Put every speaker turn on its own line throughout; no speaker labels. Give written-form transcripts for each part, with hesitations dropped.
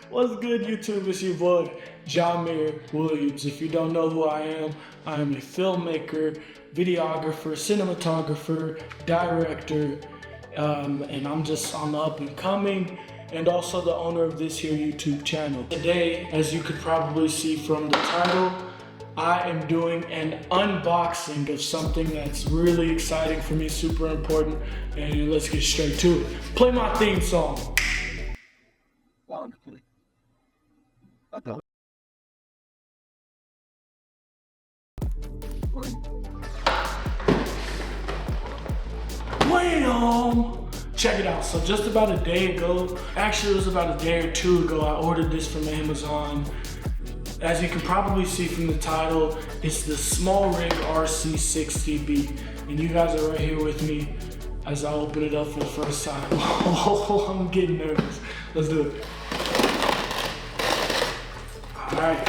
What's good, YouTube? It's your boy, Jamir Williams. If you don't know who I am a filmmaker, videographer, cinematographer, director, and I'm just on the up and coming, and also the owner of this here YouTube channel. Today, as you could probably see from the title, I am doing an unboxing of something that's really exciting for me, super important, and let's get straight to it. Play my theme song.
Wonderfully.
Wham! Check it out. So just about a day ago, actually it was about a day or two ago, I ordered this from Amazon. As you can probably see from the title, it's the SmallRig RC 60B. And you guys are right here with me as I open it up for the first time. Oh, I'm getting nervous. Let's do it. All right.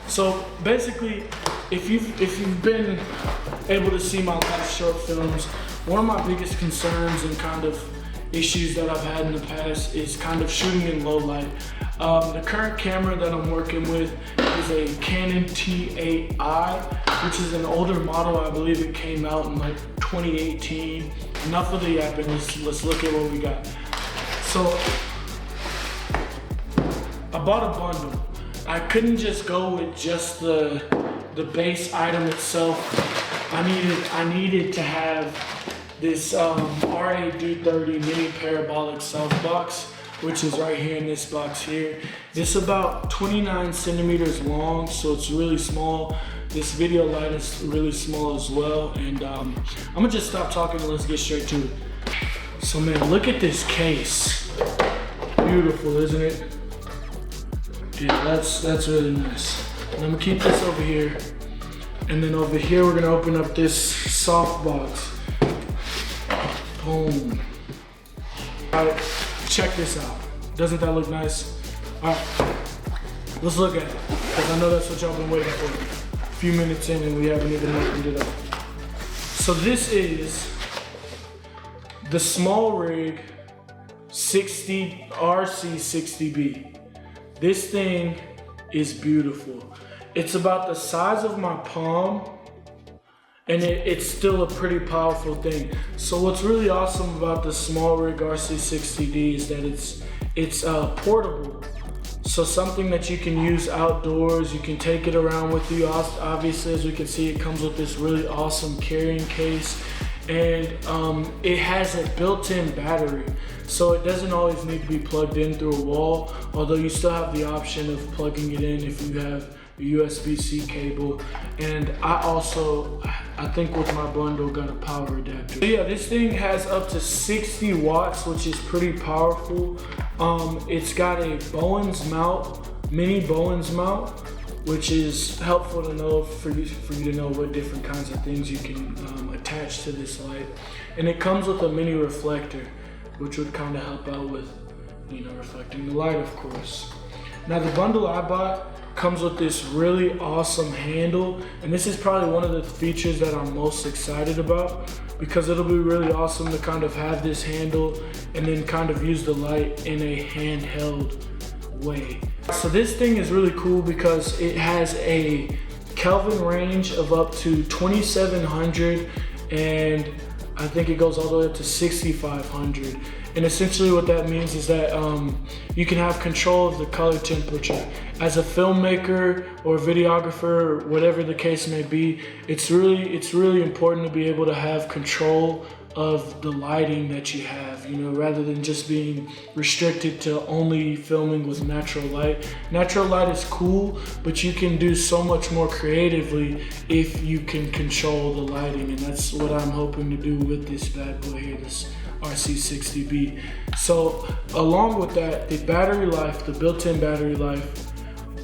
So basically, if you've been able to see my last short films, one of my biggest concerns and kind of issues that I've had in the past is kind of shooting in low light. The current camera that I'm working with is a Canon T8i, which is an older model. I believe it came out in like 2018. Enough of the yapping, let's look at what we got. So I bought a bundle. I couldn't just go with just the base item itself. I needed to have this RA-D30 mini parabolic softbox, which is right here in this box here. It's about 29 centimeters long, so it's really small. This video light is really small as well. And I'm gonna just stop talking and let's get straight to it. So man, look at this case. Beautiful, isn't it? Yeah, that's really nice. And I'm gonna keep this over here. And then over here, we're gonna open up this softbox. Boom. All right, check this out. Doesn't that look nice? All right, let's look at it, because I know that's what y'all been waiting for. A few minutes in and we haven't even opened it up. So this is the SmallRig RC 60B. This thing is beautiful. It's about the size of my palm, and it's still a pretty powerful thing. So what's really awesome about the SmallRig RC 60D is that it's portable. So something that you can use outdoors, you can take it around with you. Obviously, as we can see, it comes with this really awesome carrying case, and it has a built-in battery. So it doesn't always need to be plugged in through a wall, although you still have the option of plugging it in if you have a USB-C cable. And I think with my bundle got a power adapter. So yeah, this thing has up to 60 watts, which is pretty powerful. It's got a Bowens mount, mini Bowens mount, which is helpful to know for you to know what different kinds of things you can attach to this light. And it comes with a mini reflector, which would kind of help out with, reflecting the light, of course. Now the bundle I bought comes with this really awesome handle, and this is probably one of the features that I'm most excited about, because it'll be really awesome to kind of have this handle and then kind of use the light in a handheld way. So this thing is really cool because it has a Kelvin range of up to 2700, and I think it goes all the way up to 6500. And essentially what that means is that you can have control of the color temperature. As a filmmaker or videographer, or whatever the case may be, it's really important to be able to have control of the lighting that you have, rather than just being restricted to only filming with natural light. Natural light is cool, but you can do so much more creatively if you can control the lighting, and that's what I'm hoping to do with this bad boy here, this RC 60B. So along with that, the battery life, the built-in battery life,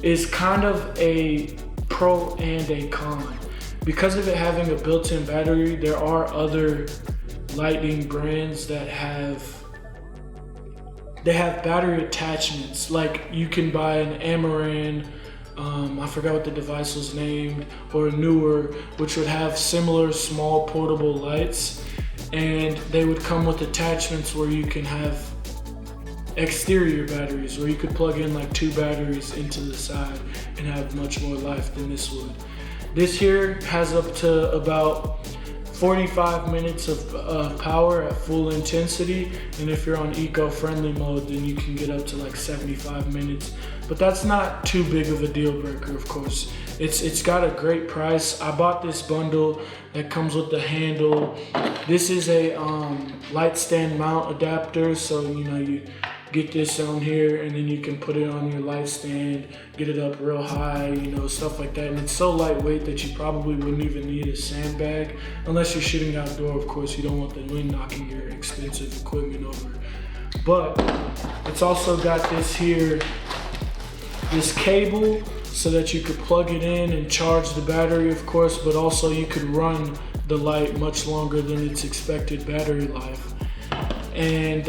is kind of a pro and a con. Because of it having a built-in battery, there are other lighting brands that have battery attachments. Like you can buy an Amaran, I forgot what the device was named, or a newer, which would have similar small portable lights. and they would come with attachments where you can have exterior batteries, where you could plug in like 2 batteries into the side and have much more life than this would. This here has up to about 45 minutes of power at full intensity, and if you're on eco-friendly mode, then you can get up to like 75 minutes. But that's not too big of a deal breaker, of course. It's got a great price. I bought this bundle that comes with the handle. This is a light stand mount adapter, so you know, you get this on here and then you can put it on your light stand, get it up real high, you know, stuff like that. And it's so lightweight that you probably wouldn't even need a sandbag unless you're shooting outdoor. Of course, you don't want the wind knocking your expensive equipment over. But it's also got this here, this cable, so that you could plug it in and charge the battery, of course, but also you could run the light much longer than its expected battery life. And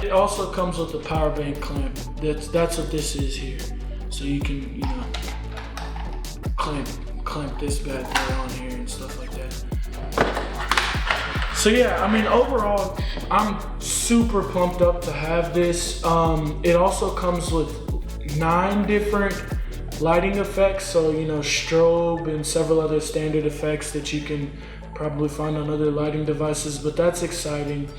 it also comes with a power bank clamp. That's what this is here. So you can, you know, clamp this bad boy on here and stuff like that. So yeah, I mean, overall, I'm super pumped up to have this. It also comes with 9 different lighting effects. So, you know, strobe and several other standard effects that you can probably find on other lighting devices, but that's exciting.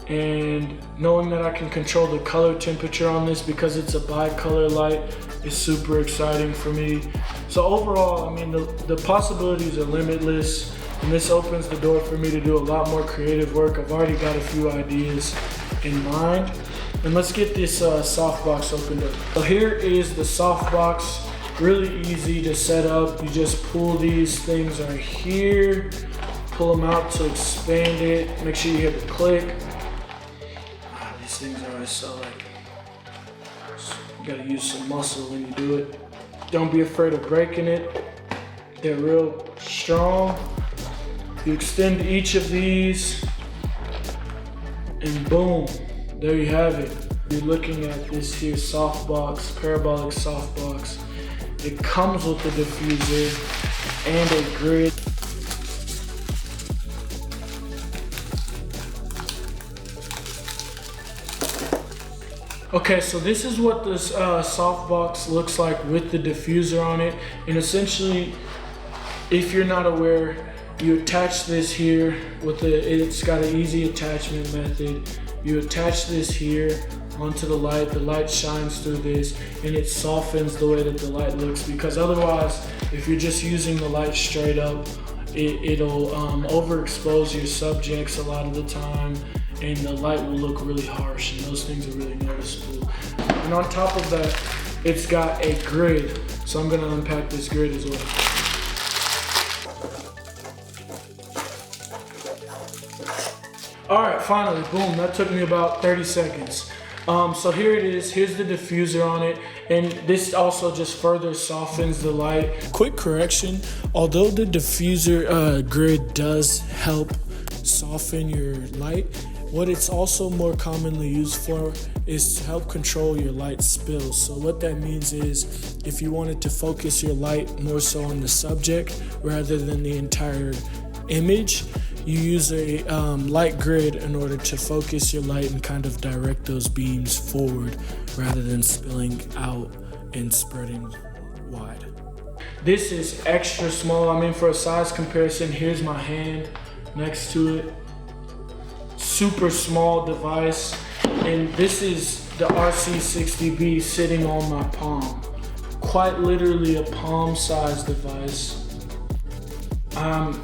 And knowing that I can control the color temperature on this because it's a bi-color light is super exciting for me. So overall, I mean, the possibilities are limitless, and this opens the door for me to do a lot more creative work. I've already got a few ideas in mind. And let's get this softbox opened up. So here is the softbox, really easy to set up. You just pull these things right here, pull them out to expand it. Make sure you hear the click. These things are always so like, you gotta use some muscle when you do it. Don't be afraid of breaking it. They're real strong. You extend each of these and boom, there you have it. You're looking at this here softbox, parabolic softbox. It comes with a diffuser and a grid. Okay, so this is what this softbox looks like with the diffuser on it. And essentially, if you're not aware, you attach this here with it's got an easy attachment method. You attach this here onto the light shines through this, and it softens the way that the light looks, because otherwise, if you're just using the light straight up, it'll overexpose your subjects a lot of the time, and the light will look really harsh, and those things are really noticeable. And on top of that, it's got a grid, so I'm gonna unpack this grid as well. All right, finally, boom, that took me about 30 seconds. So here it is, here's the diffuser on it, and this also just further softens the light. Quick correction, although the diffuser grid does help soften your light, what it's also more commonly used for is to help control your light spills. So what that means is, if you wanted to focus your light more so on the subject rather than the entire image, you use a light grid in order to focus your light and kind of direct those beams forward rather than spilling out and spreading wide. This is extra small. I mean, for a size comparison, here's my hand next to it. Super small device. And this is the RC60B sitting on my palm. Quite literally a palm-sized device. I'm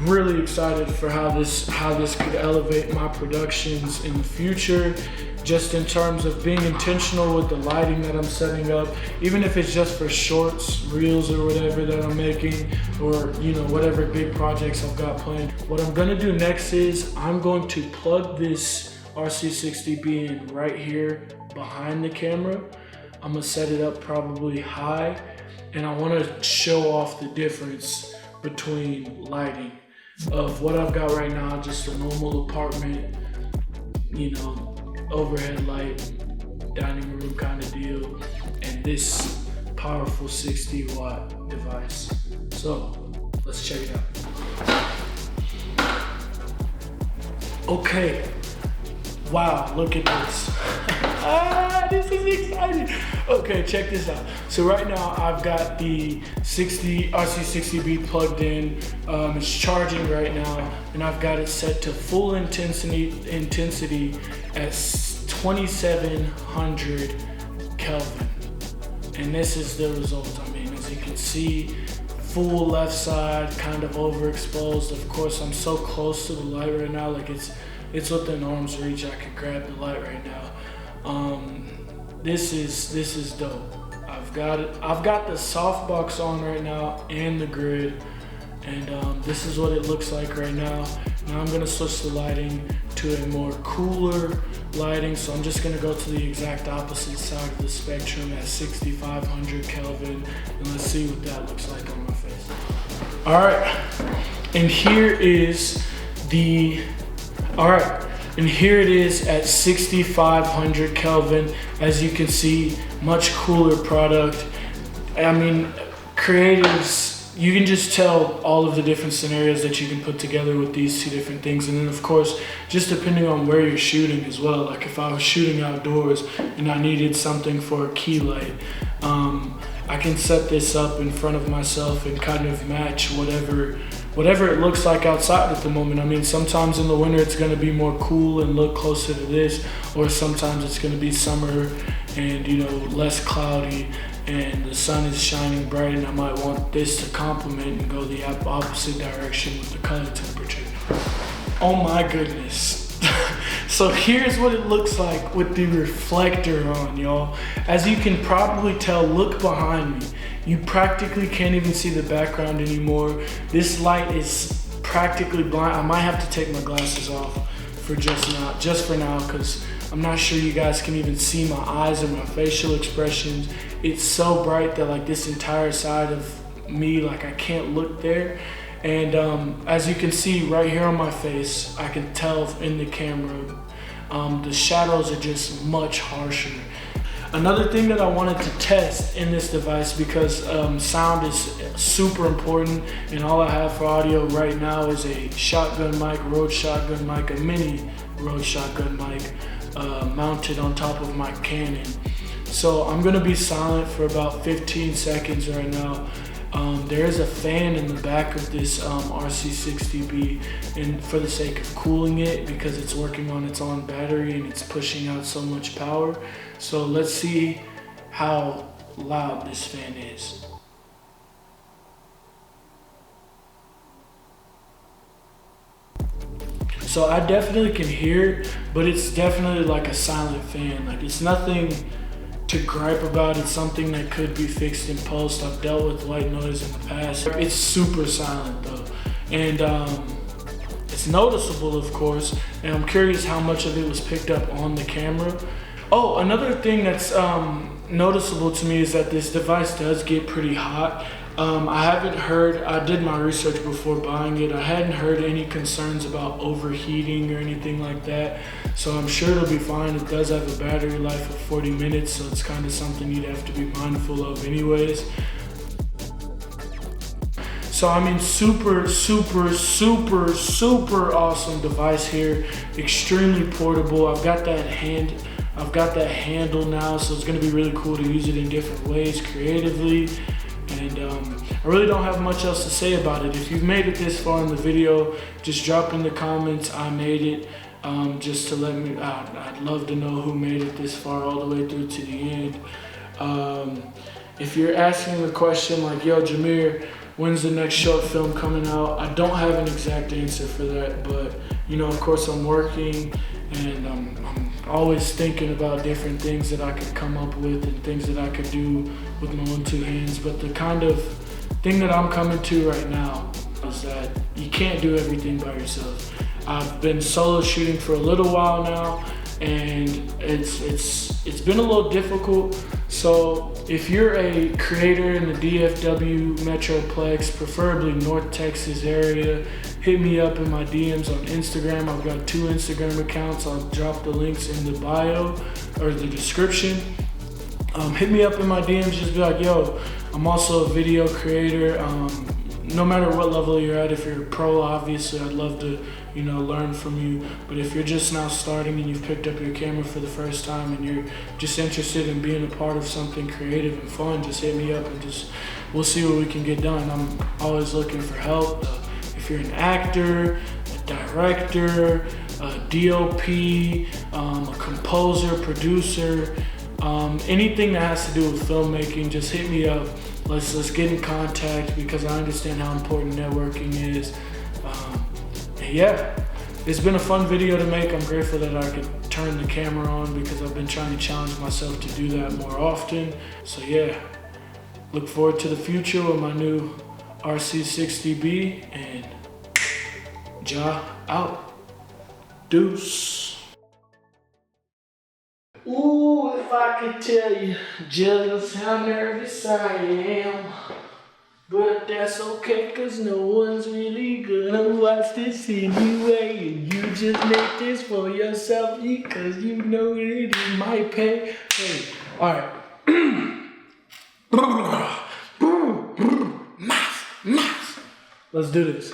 really excited for how this could elevate my productions in the future, just in terms of being intentional with the lighting that I'm setting up, even if it's just for shorts, reels, or whatever that I'm making, or you know, whatever big projects I've got planned. What I'm gonna do next is I'm going to plug this RC60B in right here behind the camera. I'm gonna set it up probably high, and I wanna show off the difference between lighting of what I've got right now, just a normal apartment, you know, overhead light, dining room kind of deal, and this powerful 60-watt device. So let's check it out. Okay, wow, look at this. This is exciting. Okay, check this out. So right now I've got the RC60B plugged in. It's charging right now, and I've got it set to full intensity at 2700 Kelvin. And this is the result. I mean, as you can see, full left side, kind of overexposed. Of course, I'm so close to the light right now, like it's within arm's reach. I can grab the light right now. This is dope. I've got the softbox on right now and the grid, and this is what it looks like right now. Now I'm gonna switch the lighting to a more cooler lighting, so I'm just gonna go to the exact opposite side of the spectrum at 6500 Kelvin, and let's see what that looks like on my face. All right, and here it is at 6500 Kelvin. As you can see, much cooler product. I mean, creatives, you can just tell all of the different scenarios that you can put together with these two different things. And then of course, just depending on where you're shooting as well. Like if I was shooting outdoors and I needed something for a key light, I can set this up in front of myself and kind of match whatever it looks like outside at the moment. I mean, sometimes in the winter it's gonna be more cool and look closer to this, or sometimes it's gonna be summer and, you know, less cloudy and the sun is shining bright, and I might want this to complement and go the opposite direction with the color temperature. Oh my goodness. So here's what it looks like with the reflector on, y'all. As you can probably tell, look behind me. You practically can't even see the background anymore. This light is practically blind. I might have to take my glasses off for just for now, because I'm not sure you guys can even see my eyes and my facial expressions. It's so bright that like this entire side of me, like I can't look there. And as you can see right here on my face, I can tell in the camera, the shadows are just much harsher. Another thing that I wanted to test in this device, because sound is super important, and all I have for audio right now is a shotgun mic, Rode shotgun mic, a mini Rode shotgun mic mounted on top of my Canon. So I'm gonna be silent for about 15 seconds right now. There is a fan in the back of this RC60B, and for the sake of cooling it, because it's working on its own battery and it's pushing out so much power. So let's see how loud this fan is. So I definitely can hear it, but it's definitely like a silent fan. Like it's nothing to gripe about. It's something that could be fixed in post. I've dealt with white noise in the past. It's super silent though, and it's noticeable, of course, and I'm curious how much of it was picked up on the camera. Oh, another thing that's noticeable to me is that this device does get pretty hot. I did my research before buying it. I hadn't heard any concerns about overheating or anything like that. So I'm sure it'll be fine. It does have a battery life of 40 minutes, so it's kind of something you'd have to be mindful of anyways. So I mean, super awesome device here. Extremely portable. I've got that handle now, so it's gonna be really cool to use it in different ways creatively. And I really don't have much else to say about it. If you've made it this far in the video, just drop in the comments, I made it, just to let me, I'd love to know who made it this far all the way through to the end. If you're asking the question like, yo, Jameer, when's the next short film coming out? I don't have an exact answer for that, but you know, of course I'm working, and I'm always thinking about different things that I could come up with and things that I could do with my own two hands. But the kind of thing that I'm coming to right now is that you can't do everything by yourself. I've been solo shooting for a little while now, and it's been a little difficult. So if you're a creator in the DFW Metroplex, preferably North Texas area, hit me up in my DMs on Instagram. I've got 2 Instagram accounts. I'll drop the links in the bio or the description. Hit me up in my DMs, just be like, yo, I'm also a video creator. no matter what level you're at, if you're a pro, obviously I'd love to, you know, learn from you. But if you're just now starting and you've picked up your camera for the first time and you're just interested in being a part of something creative and fun, just hit me up and we'll see what we can get done. I'm always looking for help. If you're an actor, a director, a DOP, a composer, producer, anything that has to do with filmmaking, just hit me up. Let's get in contact, because I understand how important networking is. Yeah, it's been a fun video to make. I'm grateful that I could turn the camera on, because I've been trying to challenge myself to do that more often. So yeah, look forward to the future with my new RC60B, and Ja out. Deuce. Ooh, if I could tell you just how nervous I am. But that's okay, cause no one's really gonna watch this anyway. And you just make this for yourself, because you know that it might pay. Hey, alright. Let's do this.